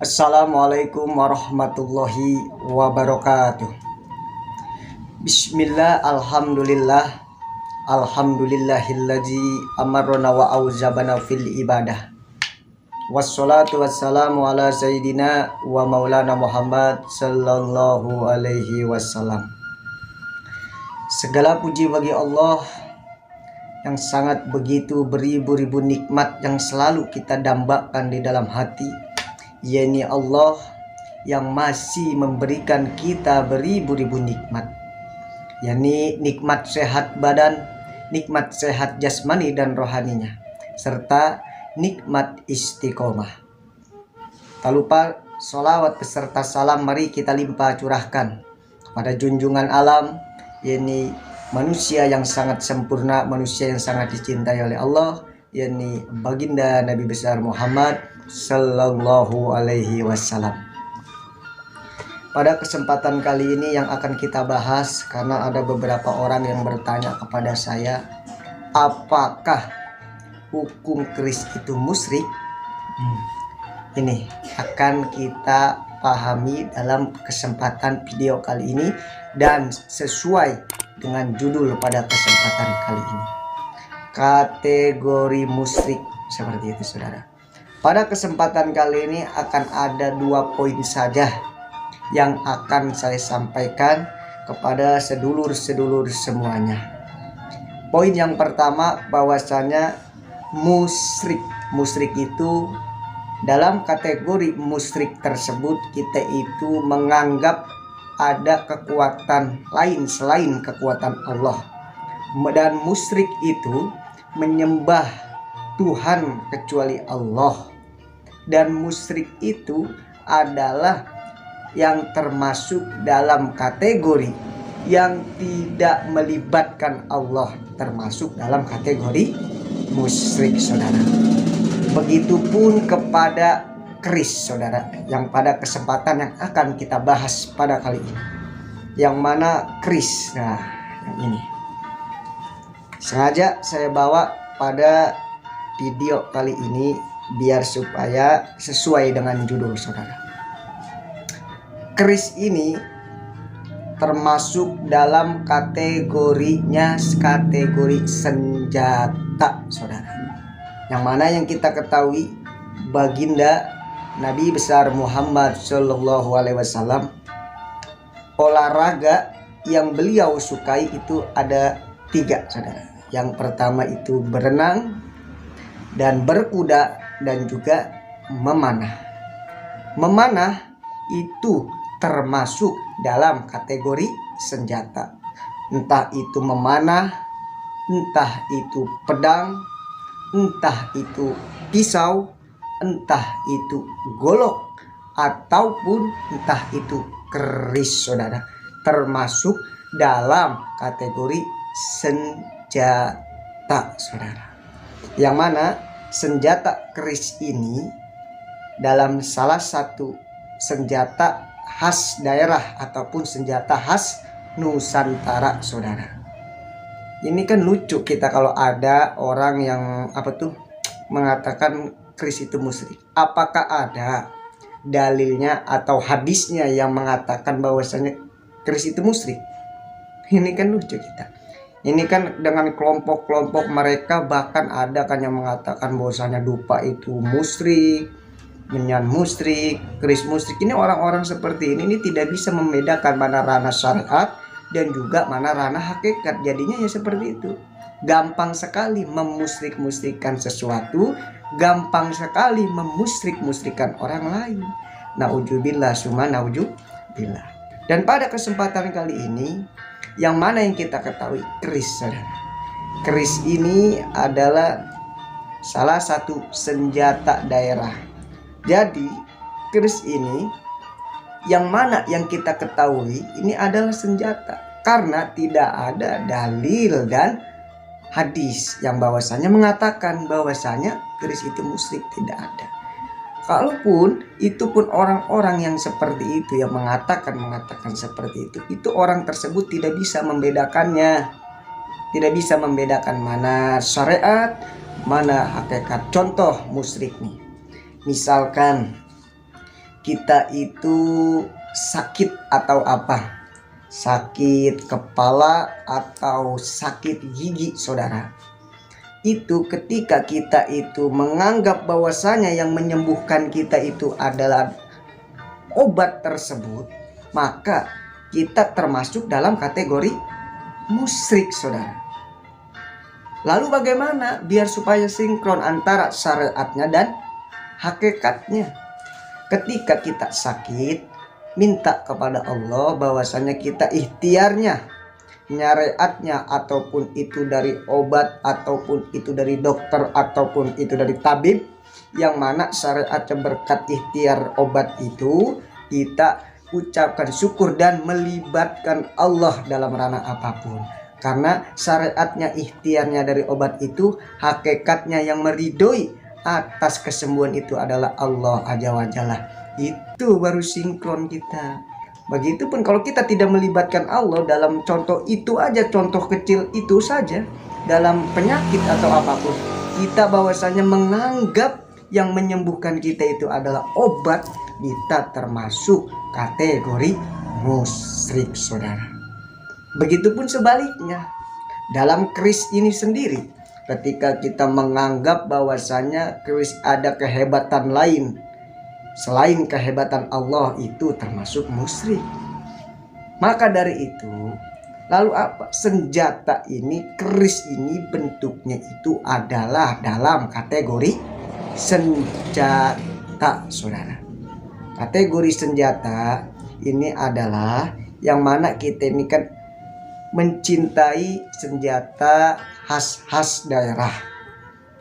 Assalamualaikum warahmatullahi wabarakatuh. Bismillah, alhamdulillah, alhamdulillahilladzi amarna wa auzabana fil ibadah. Wassalatu wassalamu ala sayyidina wa maulana Muhammad sallallahu alaihi wasallam. Segala puji bagi Allah yang sangat begitu beribu-ribu nikmat yang selalu kita dambakan di dalam hati, yakni Allah yang masih memberikan kita beribu-ribu nikmat, yakni nikmat sehat badan, nikmat sehat jasmani dan rohaninya, serta nikmat istiqomah. Tak lupa sholawat beserta salam mari kita limpah curahkan pada junjungan alam, yakni manusia yang sangat sempurna, manusia yang sangat dicintai oleh Allah, yakni baginda Nabi besar Muhammad sallallahu alaihi wasallam. Pada kesempatan kali ini yang akan kita bahas, karena ada beberapa orang yang bertanya kepada saya, apakah hukum keris itu musyrik? Ini akan kita pahami dalam kesempatan video kali ini dan sesuai dengan judul pada kesempatan kali ini, kategori musyrik, seperti itu saudara. Pada kesempatan kali ini akan ada 2 poin saja yang akan saya sampaikan kepada sedulur-sedulur semuanya. Poin yang pertama, bahwasanya musyrik itu dalam kategori musyrik tersebut kita itu menganggap ada kekuatan lain selain kekuatan Allah, dan musyrik itu menyembah Tuhan kecuali Allah, dan musyrik itu adalah yang termasuk dalam kategori yang tidak melibatkan Allah, termasuk dalam kategori musyrik saudara. Begitupun kepada keris saudara, yang pada kesempatan yang akan kita bahas pada kali ini, yang mana keris. Nah, yang ini sengaja saya bawa pada video kali ini biar supaya sesuai dengan judul saudara. Keris ini termasuk dalam kategorinya kategori senjata saudara, yang mana yang kita ketahui baginda Nabi besar Muhammad Shallallahu alaihi wasallam, olahraga yang beliau sukai itu ada 3 saudara. Yang pertama itu berenang dan berkuda dan juga memanah. Memanah itu termasuk dalam kategori senjata, entah itu memanah, entah itu pedang, entah itu pisau, entah itu golok, ataupun entah itu keris saudara, termasuk dalam kategori senjata saudara. Yang mana senjata keris ini dalam salah satu senjata khas daerah ataupun senjata khas Nusantara saudara. Ini kan lucu kita kalau ada orang yang mengatakan keris itu musyrik. Apakah ada dalilnya atau hadisnya yang mengatakan bahwasanya keris itu musyrik? Ini kan lucu kita. Ini kan dengan kelompok-kelompok mereka, bahkan ada kan yang mengatakan bahwasanya dupa itu musyrik, menyan musyrik, keris musyrik. Ini orang-orang seperti ini tidak bisa membedakan mana ranah syariat dan juga mana ranah hakikat. Jadinya ya seperti itu. Gampang sekali memusyrik-musyrikan sesuatu, gampang sekali memusyrik-musyrikan orang lain. Nauzubillah summa nauzubillah. Dan pada kesempatan kali ini, yang mana yang kita ketahui keris saudara. Keris ini adalah salah satu senjata daerah. Jadi keris ini yang mana yang kita ketahui ini adalah senjata, karena tidak ada dalil dan hadis yang bahwasanya mengatakan bahwasanya keris itu musyrik, tidak ada. Kalaupun itu pun orang-orang yang seperti itu yang mengatakan seperti itu orang tersebut tidak bisa membedakannya, tidak bisa membedakan mana syariat, mana hakikat. Contoh musyrik nih, misalkan kita itu sakit atau apa, sakit kepala atau sakit gigi saudara, itu ketika kita itu menganggap bahwasanya yang menyembuhkan kita itu adalah obat tersebut, maka kita termasuk dalam kategori musyrik saudara. Lalu bagaimana biar supaya sinkron antara syariatnya dan hakikatnya? Ketika kita sakit, minta kepada Allah bahwasanya kita ikhtiarnya, syariatnya, ataupun itu dari obat, ataupun itu dari dokter, ataupun itu dari tabib, yang mana syariatnya berkat ikhtiar obat itu, kita ucapkan syukur dan melibatkan Allah dalam ranah apapun. Karena syariatnya, ikhtiarnya dari obat itu, hakikatnya yang meridhoi atas kesembuhan itu adalah Allah Azza wa Jalla. Itu baru sinkron kita. Begitupun kalau kita tidak melibatkan Allah dalam contoh itu aja, contoh kecil itu saja, dalam penyakit atau apapun, kita bahwasanya menganggap yang menyembuhkan kita itu adalah obat, kita termasuk kategori musyrik saudara. Begitupun sebaliknya, dalam keris ini sendiri, ketika kita menganggap bahwasanya keris ada kehebatan lain selain kehebatan Allah, itu termasuk musyrik. Maka dari itu, lalu apa? Senjata ini, keris ini bentuknya itu adalah dalam kategori senjata saudara. Kategori senjata ini adalah yang mana kita ini kan mencintai senjata khas-khas daerah,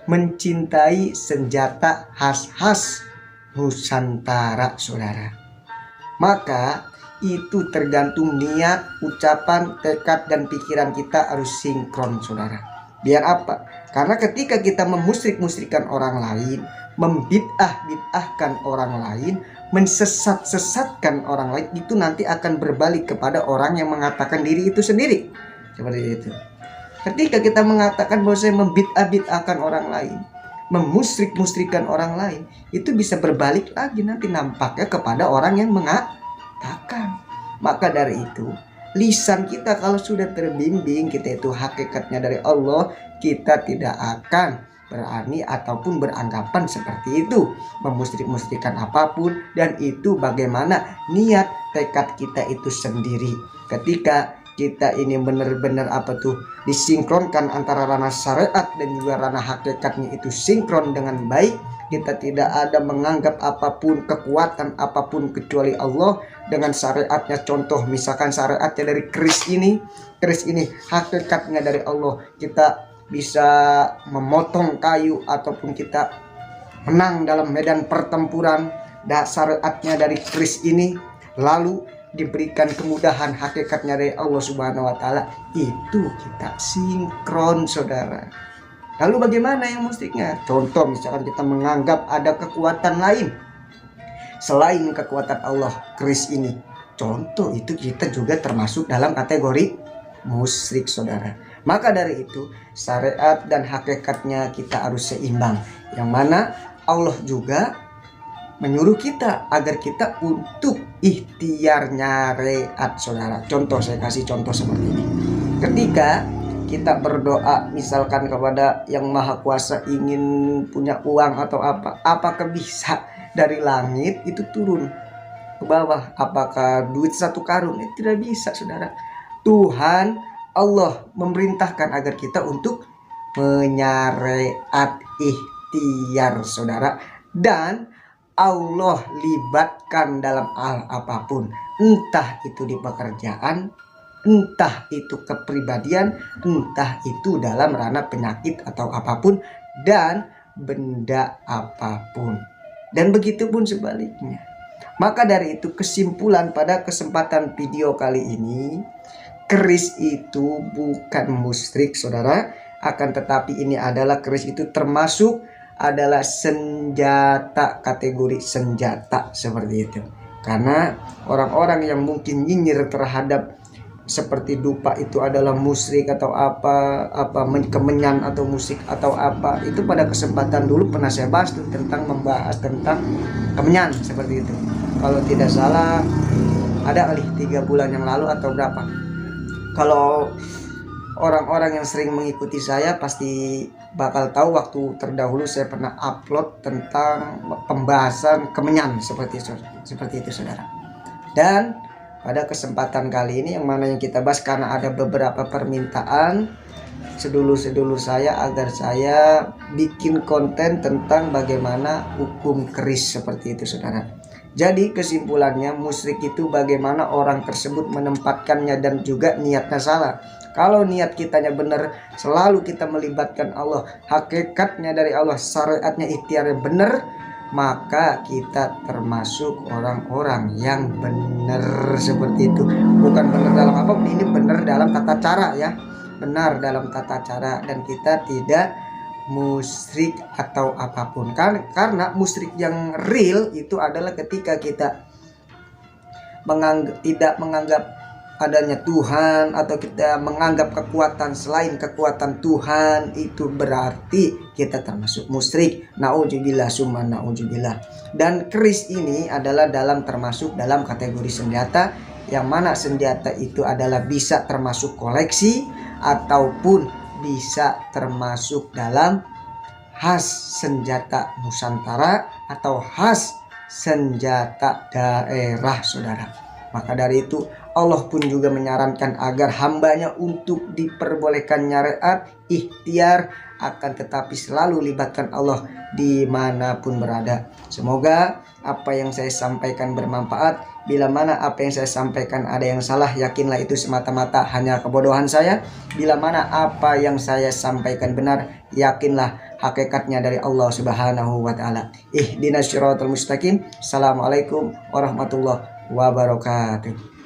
mencintai senjata khas-khas Nusantara saudara. Maka itu tergantung niat, ucapan, tekad, dan pikiran kita harus sinkron saudara. Biar apa? Karena ketika kita memusyrik-musyrikkan orang lain, membid'ah-bid'ahkan orang lain, mensesat-sesatkan orang lain, itu nanti akan berbalik kepada orang yang mengatakan diri itu sendiri. Seperti itu. Ketika kita mengatakan bahwa saya membid'ah-bid'ahkan orang lain, memusyrik-musyrikan orang lain, itu bisa berbalik lagi nanti nampaknya kepada orang yang mengatakan. Maka dari itu, lisan kita kalau sudah terbimbing kita itu hakikatnya dari Allah, kita tidak akan berani ataupun beranggapan seperti itu, memusyrik-musyrikan apapun. Dan itu bagaimana niat tekad kita itu sendiri. Ketika kita ini benar-benar disinkronkan antara ranah syariat dan juga ranah hakikatnya itu sinkron dengan baik, kita tidak ada menganggap apapun, kekuatan apapun kecuali Allah dengan syariatnya. Contoh misalkan syariatnya dari keris ini hakikatnya dari Allah, kita bisa memotong kayu ataupun kita menang dalam medan pertempuran, syariatnya dari keris ini, lalu diberikan kemudahan hakikatnya dari Allah Subhanahu wa taala, itu kita sinkron saudara. Lalu bagaimana yang musyriknya? Contoh misalkan kita menganggap ada kekuatan lain selain kekuatan Allah, keris ini, contoh, itu kita juga termasuk dalam kategori musyrik saudara. Maka dari itu syariat dan hakikatnya kita harus seimbang, yang mana Allah juga menyuruh kita agar kita untuk ikhtiar nyariat saudara. Contoh, saya kasih contoh seperti ini. Ketika kita berdoa misalkan kepada yang maha kuasa ingin punya uang atau apa, apakah bisa dari langit itu turun ke bawah? Apakah duit 1 karung? Tidak bisa saudara. Tuhan Allah memerintahkan agar kita untuk menyariat ikhtiar saudara, dan Allah libatkan dalam hal apapun, entah itu di pekerjaan, entah itu kepribadian, entah itu dalam ranah penyakit atau apapun, dan benda apapun. Dan begitu pun sebaliknya. Maka dari itu kesimpulan pada kesempatan video kali ini, keris itu bukan musyrik saudara, akan tetapi ini adalah keris itu termasuk adalah senjata, kategori senjata seperti itu. Karena orang-orang yang mungkin nyinyir terhadap seperti dupa itu adalah musyrik atau apa kemenyan atau musik atau apa, itu pada kesempatan dulu pernah saya bahas tentang membahas tentang kemenyan seperti itu. kalau tidak salah ada kali 3 bulan yang lalu atau berapa. Kalau orang-orang yang sering mengikuti saya pasti bakal tahu waktu terdahulu saya pernah upload tentang pembahasan kemenyan seperti itu saudara. Dan pada kesempatan kali ini yang mana yang kita bahas, karena ada beberapa permintaan sedulur-sedulur saya agar saya bikin konten tentang bagaimana hukum keris seperti itu saudara. Jadi kesimpulannya, musyrik itu bagaimana orang tersebut menempatkannya dan juga niatnya salah. Kalau niat kitanya benar, selalu kita melibatkan Allah, hakikatnya dari Allah, syariatnya, ikhtiarnya benar, maka kita termasuk orang-orang yang benar seperti itu. Bukan benar dalam apa, ini benar dalam tata cara ya, benar dalam tata cara, dan kita tidak musyrik atau apapun. Karena musyrik yang real itu adalah ketika kita tidak menganggap adanya Tuhan, atau kita menganggap kekuatan selain kekuatan Tuhan, itu berarti kita termasuk musyrik. Nauzubillah summa nauzubillah. Dan keris ini adalah termasuk dalam kategori senjata, yang mana senjata itu adalah bisa termasuk koleksi ataupun bisa termasuk dalam khas senjata Nusantara atau khas senjata daerah saudara. Maka dari itu Allah pun juga menyarankan agar hambanya untuk diperbolehkan syariat, ikhtiar, akan tetapi selalu libatkan Allah dimanapun berada. Semoga apa yang saya sampaikan bermanfaat. Bila mana apa yang saya sampaikan ada yang salah, yakinlah itu semata-mata hanya kebodohan saya. Bila mana apa yang saya sampaikan benar, yakinlah hakikatnya dari Allah Subhanahu wa taala. Ihdinas siratal mustaqim. Assalamualaikum warahmatullahi wabarakatuh.